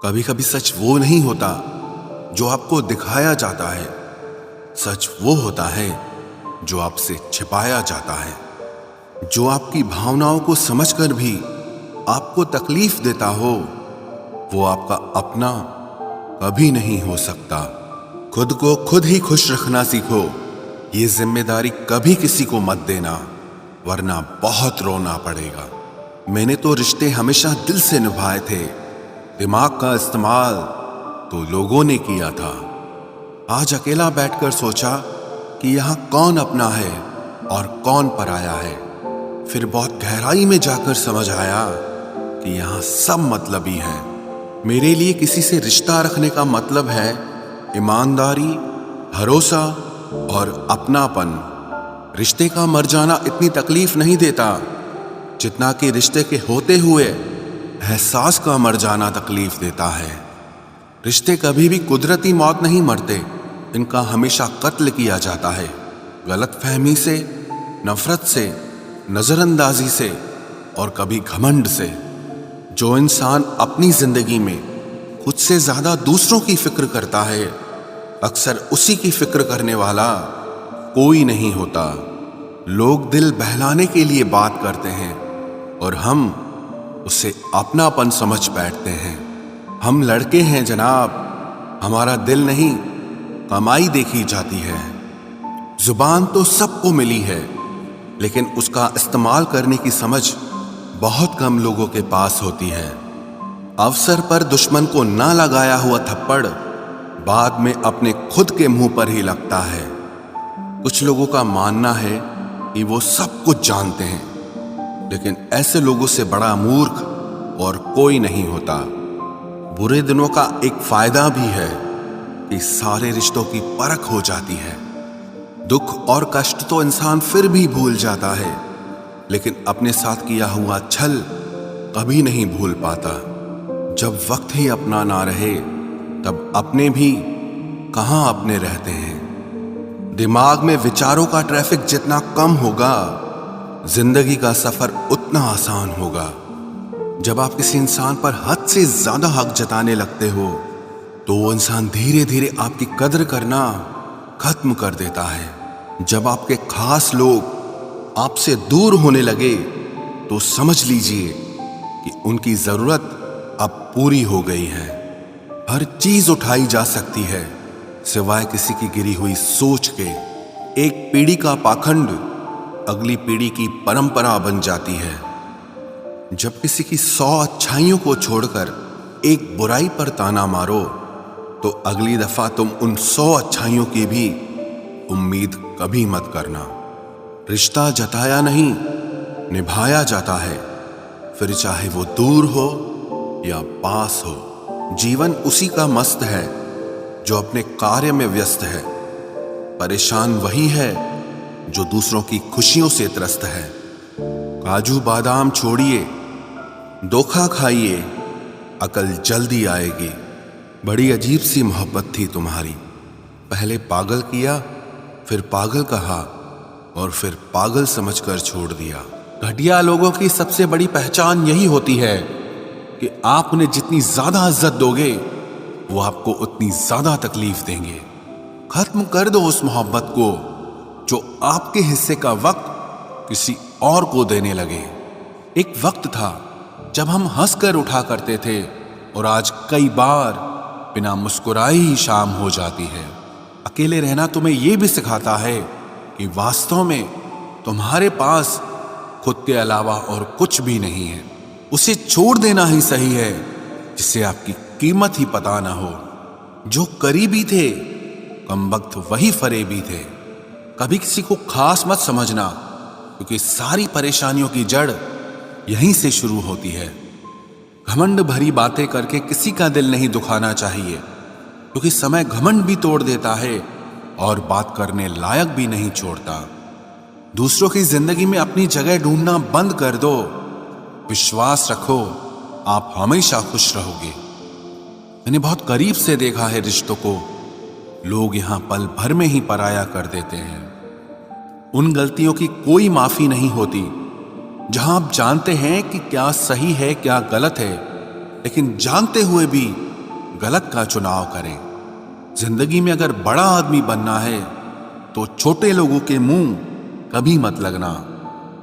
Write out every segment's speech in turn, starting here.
कभी कभी सच वो नहीं होता जो आपको दिखाया जाता है, सच वो होता है जो आपसे छिपाया जाता है। जो आपकी भावनाओं को समझकर भी आपको तकलीफ देता हो, वो आपका अपना कभी नहीं हो सकता। खुद को खुद ही खुश रखना सीखो। ये जिम्मेदारी कभी किसी को मत देना, वरना बहुत रोना पड़ेगा। मैंने तो रिश्ते हमेशा दिल से निभाए थे, दिमाग का इस्तेमाल तो लोगों ने किया था। आज अकेला बैठकर सोचा कि यहाँ कौन अपना है और कौन पराया है। फिर बहुत गहराई में जाकर समझ आया कि यहाँ सब मतलबी है। मेरे लिए किसी से रिश्ता रखने का मतलब है ईमानदारी, भरोसा और अपनापन। रिश्ते का मर जाना इतनी तकलीफ नहीं देता जितना कि रिश्ते के होते हुए एहसास का मर जाना तकलीफ देता है। रिश्ते कभी भी कुदरती मौत नहीं मरते, इनका हमेशा कत्ल किया जाता है। गलतफहमी से, नफरत से, नजरअंदाजी से और कभी घमंड से। जो इंसान अपनी जिंदगी में खुद से ज्यादा दूसरों की फिक्र करता है, अक्सर उसी की फिक्र करने वाला कोई नहीं होता। लोग दिल बहलाने के लिए बात करते हैं और हम उसे अपनापन समझ बैठते हैं। हम लड़के हैं जनाब, हमारा दिल नहीं कमाई देखी जाती है। जुबान तो सबको मिली है, लेकिन उसका इस्तेमाल करने की समझ बहुत कम लोगों के पास होती है। अवसर पर दुश्मन को ना लगाया हुआ थप्पड़ बाद में अपने खुद के मुंह पर ही लगता है। कुछ लोगों का मानना है कि वो सब कुछ जानते हैं, लेकिन ऐसे लोगों से बड़ा मूर्ख और कोई नहीं होता। बुरे दिनों का एक फायदा भी है कि सारे रिश्तों की परख हो जाती है। दुख और कष्ट तो इंसान फिर भी भूल जाता है, लेकिन अपने साथ किया हुआ छल कभी नहीं भूल पाता। जब वक्त ही अपना ना रहे, तब अपने भी कहां अपने रहते हैं। दिमाग में विचारों का ट्रैफिक जितना कम होगा, जिंदगी का सफर उतना आसान होगा। जब आप किसी इंसान पर हद से ज्यादा हक जताने लगते हो, तो वो इंसान धीरे धीरे आपकी कदर करना खत्म कर देता है। जब आपके खास लोग आपसे दूर होने लगे, तो समझ लीजिए कि उनकी जरूरत अब पूरी हो गई है। हर चीज उठाई जा सकती है सिवाय किसी की गिरी हुई सोच के। एक पीढ़ी का पाखंड अगली पीढ़ी की परंपरा बन जाती है। जब किसी की 100 अच्छाइयों को छोड़कर एक बुराई पर ताना मारो, तो अगली दफा तुम उन 100 अच्छाइयों की भी उम्मीद कभी मत करना। रिश्ता जताया नहीं, निभाया जाता है, फिर चाहे वो दूर हो या पास हो। जीवन उसी का मस्त है जो अपने कार्य में व्यस्त है। परेशान वही है जो दूसरों की खुशियों से त्रस्त है। काजू बादाम छोड़िए, धोखा खाइए, अकल जल्दी आएगी। बड़ी अजीब सी मोहब्बत थी तुम्हारी। पहले पागल किया, फिर पागल कहा और फिर पागल समझकर छोड़ दिया। घटिया लोगों की सबसे बड़ी पहचान यही होती है कि आप उन्हें जितनी ज्यादा इज्जत दोगे, वो आपको उतनी ज्यादा तकलीफ देंगे। खत्म कर दो उस मोहब्बत को जो आपके हिस्से का वक्त किसी और को देने लगे। एक वक्त था जब हम हंसकर उठा करते थे, और आज कई बार बिना मुस्कुराए ही शाम हो जाती है। अकेले रहना तुम्हें यह भी सिखाता है कि वास्तव में तुम्हारे पास खुद के अलावा और कुछ भी नहीं है। उसे छोड़ देना ही सही है जिससे आपकी कीमत ही पता ना हो। जो करीबी थे, कमबख्त वही फरेबी थे। कभी किसी को खास मत समझना, क्योंकि सारी परेशानियों की जड़ यहीं से शुरू होती है। घमंड भरी बातें करके किसी का दिल नहीं दुखाना चाहिए, क्योंकि समय घमंड भी तोड़ देता है और बात करने लायक भी नहीं छोड़ता। दूसरों की जिंदगी में अपनी जगह ढूंढना बंद कर दो। विश्वास रखो, आप हमेशा खुश रहोगे। मैंने बहुत करीब से देखा है रिश्तों को, लोग यहां पल भर में ही पराया कर देते हैं। उन गलतियों की कोई माफी नहीं होती जहां आप जानते हैं कि क्या सही है क्या गलत है, लेकिन जानते हुए भी गलत का चुनाव करें। जिंदगी में अगर बड़ा आदमी बनना है तो छोटे लोगों के मुंह कभी मत लगना।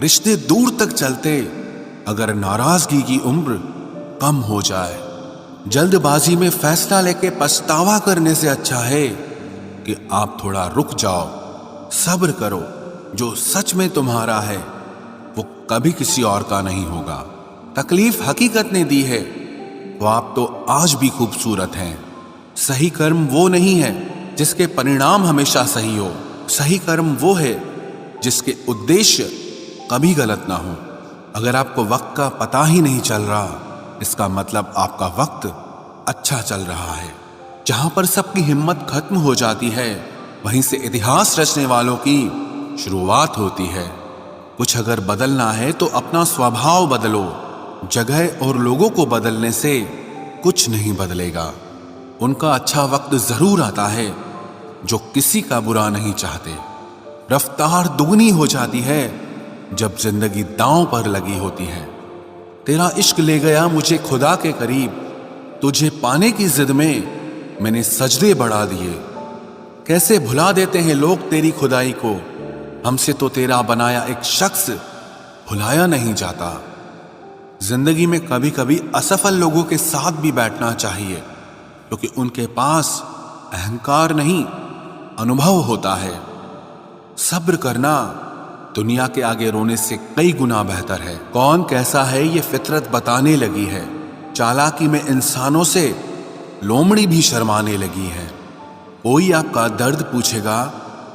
रिश्ते दूर तक चलते अगर नाराजगी की उम्र कम हो जाए। जल्दबाजी में फैसला लेके पछतावा करने से अच्छा है कि आप थोड़ा रुक जाओ, सब्र करो। जो सच में तुम्हारा है वो कभी किसी और का नहीं होगा। तकलीफ हकीकत ने दी है तो आप तो आज भी खूबसूरत हैं। सही कर्म वो नहीं है जिसके परिणाम हमेशा सही हो। सही कर्म वो है जिसके उद्देश्य कभी गलत ना हो। अगर आपको वक्त का पता ही नहीं चल रहा, इसका मतलब आपका वक्त अच्छा चल रहा है। जहां पर सबकी हिम्मत खत्म हो जाती है, वहीं से इतिहास रचने वालों की शुरुआत होती है। कुछ अगर बदलना है तो अपना स्वभाव बदलो। जगह और लोगों को बदलने से कुछ नहीं बदलेगा। उनका अच्छा वक्त जरूर आता है जो किसी का बुरा नहीं चाहते। रफ्तार दुगनी हो जाती है जब जिंदगी दांव पर लगी होती है। तेरा इश्क ले गया मुझे खुदा के करीब, तुझे पाने की जिद में मैंने सजदे बढ़ा दिए। कैसे भुला देते हैं लोग तेरी खुदाई को, हमसे तो तेरा बनाया एक शख्स भुलाया नहीं जाता। जिंदगी में कभी कभी असफल लोगों के साथ भी बैठना चाहिए, क्योंकि उनके पास अहंकार नहीं अनुभव होता है। सब्र करना दुनिया के आगे रोने से कई गुना बेहतर है। कौन कैसा है ये फितरत बताने लगी है। चालाकी में इंसानों से लोमड़ी भी शर्माने लगी है। कोई आपका दर्द पूछेगा,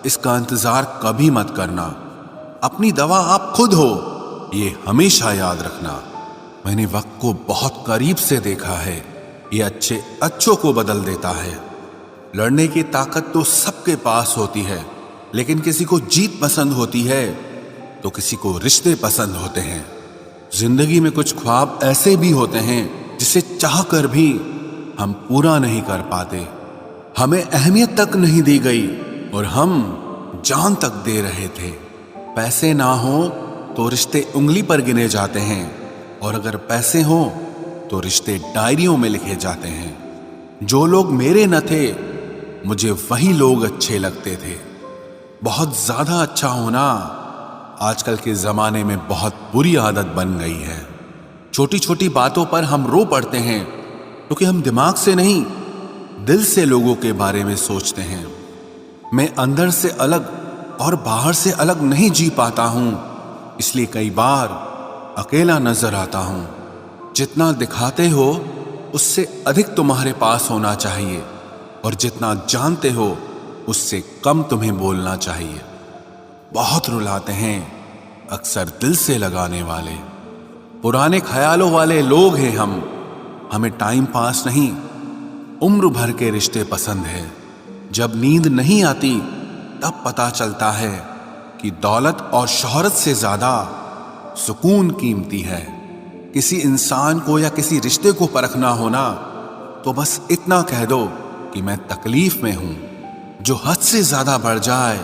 इसका इंतजार कभी मत करना। अपनी दवा आप खुद हो, ये हमेशा याद रखना। मैंने वक्त को बहुत करीब से देखा है, ये अच्छे अच्छों को बदल देता है। लड़ने की ताकत तो सबके पास होती है, लेकिन किसी को जीत पसंद होती है तो किसी को रिश्ते पसंद होते हैं। जिंदगी में कुछ ख्वाब ऐसे भी होते हैं जिसे चाहकर भी हम पूरा नहीं कर पाते। हमें अहमियत तक नहीं दी गई और हम जान तक दे रहे थे। पैसे ना हो तो रिश्ते उंगली पर गिने जाते हैं, और अगर पैसे हो तो रिश्ते डायरियों में लिखे जाते हैं। जो लोग मेरे न थे मुझे वही लोग अच्छे लगते थे। बहुत ज्यादा अच्छा होना आजकल के जमाने में बहुत बुरी आदत बन गई है। छोटी छोटी बातों पर हम रो पड़ते हैं क्योंकि हम दिमाग से नहीं दिल से लोगों के बारे में सोचते हैं। मैं अंदर से अलग और बाहर से अलग नहीं जी पाता हूं, इसलिए कई बार अकेला नजर आता हूं। जितना दिखाते हो उससे अधिक तुम्हारे पास होना चाहिए, और जितना जानते हो उससे कम तुम्हें बोलना चाहिए। बहुत रुलाते हैं अक्सर दिल से लगाने वाले। पुराने ख्यालों वाले लोग हैं हम। हमें टाइम पास नहीं, उम्र भर के रिश्ते पसंद है। जब नींद नहीं आती तब पता चलता है कि दौलत और शोहरत से ज्यादा सुकून कीमती है। किसी इंसान को या किसी रिश्ते को परखना होना तो बस इतना कह दो कि मैं तकलीफ में हूं। जो हद से ज्यादा बढ़ जाए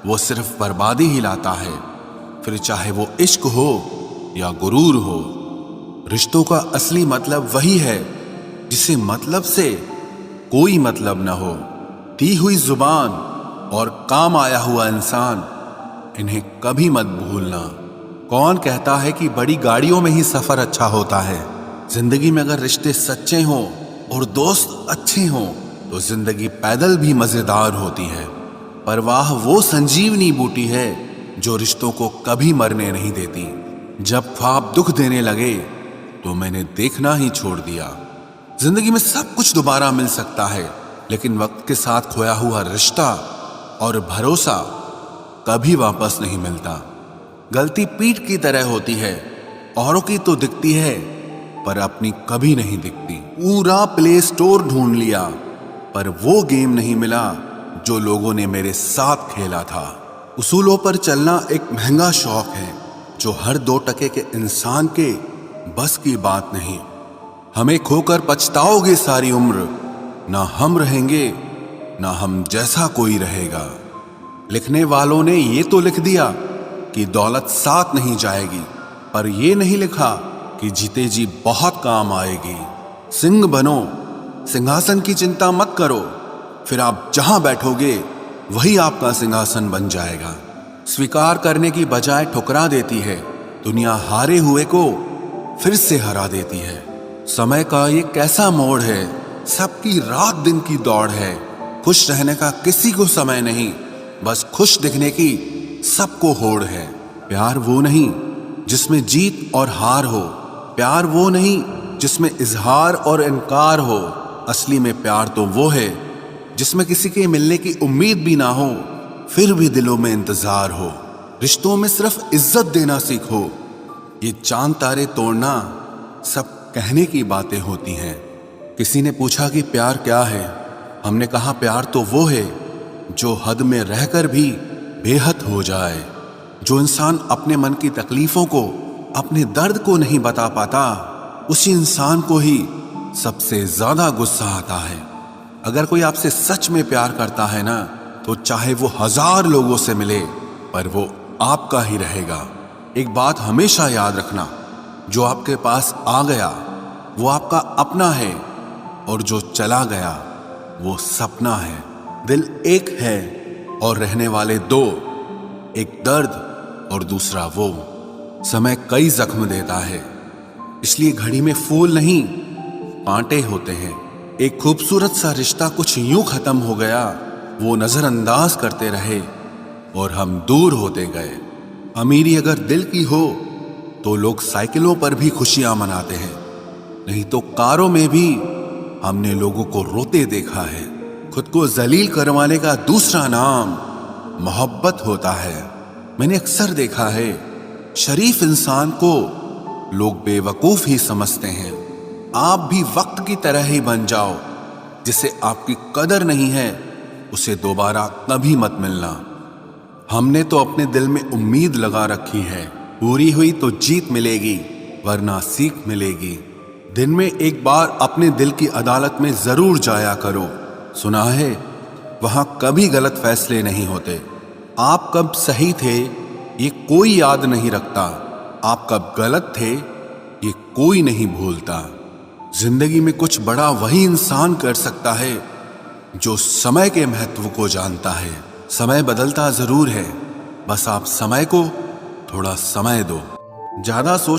वो सिर्फ बर्बादी ही लाता है, फिर चाहे वो इश्क हो या गुरूर हो। रिश्तों का असली मतलब वही है जिसे मतलब से कोई मतलब न हो। दी हुई जुबान और काम आया हुआ इंसान, इन्हें कभी मत भूलना। कौन कहता है कि बड़ी गाड़ियों में ही सफर अच्छा होता है। जिंदगी में अगर रिश्ते सच्चे हों और दोस्त अच्छे हों तो जिंदगी पैदल भी मजेदार होती है। परवाह वो संजीवनी बूटी है जो रिश्तों को कभी मरने नहीं देती। जब ख्वाब दुख देने लगे तो मैंने देखना ही छोड़ दिया। जिंदगी में सब कुछ दोबारा मिल सकता है, लेकिन वक्त के साथ खोया हुआ रिश्ता और भरोसा कभी वापस नहीं मिलता। गलती पीठ की तरह होती है, औरों की तो दिखती है पर अपनी कभी नहीं दिखती। पूरा प्ले स्टोर ढूंढ लिया पर वो गेम नहीं मिला जो लोगों ने मेरे साथ खेला था। उसूलों पर चलना एक महंगा शौक है जो हर 2 टके के इंसान के बस की बात नहीं। हमें खोकर पछताओगे सारी उम्र, ना हम रहेंगे ना हम जैसा कोई रहेगा। लिखने वालों ने ये तो लिख दिया कि दौलत साथ नहीं जाएगी, पर ये नहीं लिखा कि जीते जी बहुत काम आएगी। सिंह बनो सिंहासन की चिंता मत करो, फिर आप जहां बैठोगे वही आपका सिंहासन बन जाएगा। स्वीकार करने की बजाय ठुकरा देती है दुनिया हारे हुए को फिर से हरा देती है। समय का ये कैसा मोड़ है, सबकी रात दिन की दौड़ है। खुश रहने का किसी को समय नहीं, बस खुश दिखने की सबको होड़ है। प्यार वो नहीं जिसमें जीत और हार हो, प्यार वो नहीं जिसमें इजहार और इनकार हो। असली में प्यार तो वो है जिसमें किसी के मिलने की उम्मीद भी ना हो, फिर भी दिलों में इंतजार हो। रिश्तों में सिर्फ इज्जत देना सीखो, ये चांद तारे तोड़ना सब कहने की बातें होती हैं। किसी ने पूछा कि प्यार क्या है, हमने कहा प्यार तो वो है जो हद में रहकर भी बेहद हो जाए। जो इंसान अपने मन की तकलीफों को, अपने दर्द को नहीं बता पाता, उसी इंसान को ही सबसे ज्यादा गुस्सा आता है। अगर कोई आपसे सच में प्यार करता है ना, तो चाहे वो 1000 लोगों से मिले पर वो आपका ही रहेगा। एक बात हमेशा याद रखना, जो आपके पास आ गया वो आपका अपना है और जो चला गया वो सपना है। दिल एक है और रहने वाले दो, एक दर्द और दूसरा वो। समय कई जख्म देता है, इसलिए घड़ी में फूल नहीं कांटे होते हैं। एक खूबसूरत सा रिश्ता कुछ यूं खत्म हो गया, वो नजरअंदाज करते रहे और हम दूर होते गए। अमीरी अगर दिल की हो तो लोग साइकिलों पर भी खुशियां मनाते हैं, नहीं तो कारों में भी हमने लोगों को रोते देखा है। खुद को जलील करवाने का दूसरा नाम मोहब्बत होता है। मैंने अक्सर देखा है, शरीफ इंसान को लोग बेवकूफ ही समझते हैं। आप भी वक्त की तरह ही बन जाओ, जिसे आपकी कदर नहीं है उसे दोबारा कभी मत मिलना। हमने तो अपने दिल में उम्मीद लगा रखी है, पूरी हुई तो जीत मिलेगी वरना सीख मिलेगी। दिन में एक बार अपने दिल की अदालत में जरूर जाया करो। सुना है वहां कभी गलत फैसले नहीं होते। आप कब सही थे ये कोई याद नहीं रखता, आप कब गलत थे ये कोई नहीं भूलता। जिंदगी में कुछ बड़ा वही इंसान कर सकता है जो समय के महत्व को जानता है। समय बदलता जरूर है, बस आप समय को थोड़ा समय दो। ज्यादा सोच